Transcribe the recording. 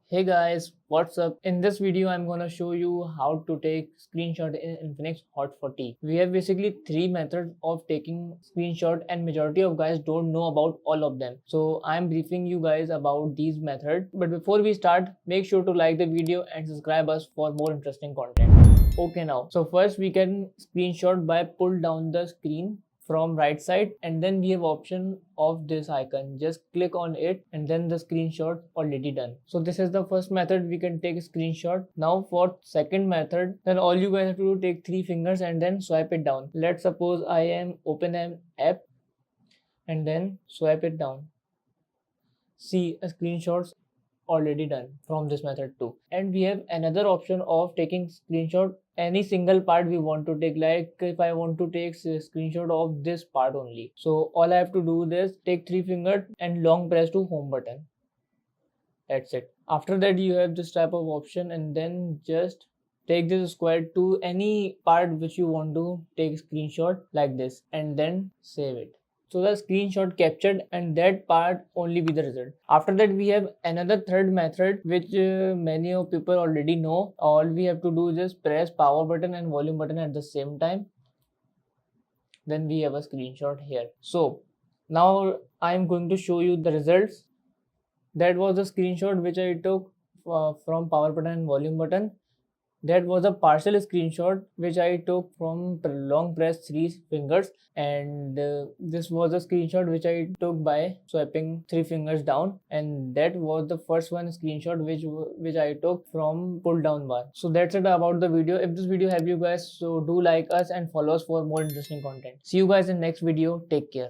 Hey guys, what's up? In this video, I'm gonna show you how to take screenshot in Infinix Hot 40. We have basically three methods of taking screenshot and majority of guys don't know about all of them. So I'm briefing you guys about these methods. But before we start, make sure to like the video and subscribe us for more interesting content. Okay now, so first we can screenshot by pull down the screen from right side, and then we have option of this icon. Just click on it and then the screenshot already done. So this is the first method we can take a screenshot. Now for second method, then all you guys have to do, take three fingers and then swipe it down. Let's suppose I am open an app and then swipe it down. See a screenshot already done from this method too. And we have another option of taking screenshot any single part we want to take. Like if I want to take a screenshot of this part only, so all I have to do is take three fingers and long press to home button. That's it. After that you have this type of option and then just take this square to any part which you want to take screenshot like this and then save it. So the screenshot captured and that part only be the result. After that we have another third method which many of people already know. All we have to do is just press power button and volume button at the same time. Then we have a screenshot here. So now I am going to show you the results. That was the screenshot which I took from power button and volume button. That was a partial screenshot which I took from long press three fingers, and this was a screenshot which I took by swiping three fingers down, and that was the first one screenshot which I took from pull down bar. So that's it about the video. If this video helped you guys, so do like us and follow us for more interesting content. See you guys in next video. Take care.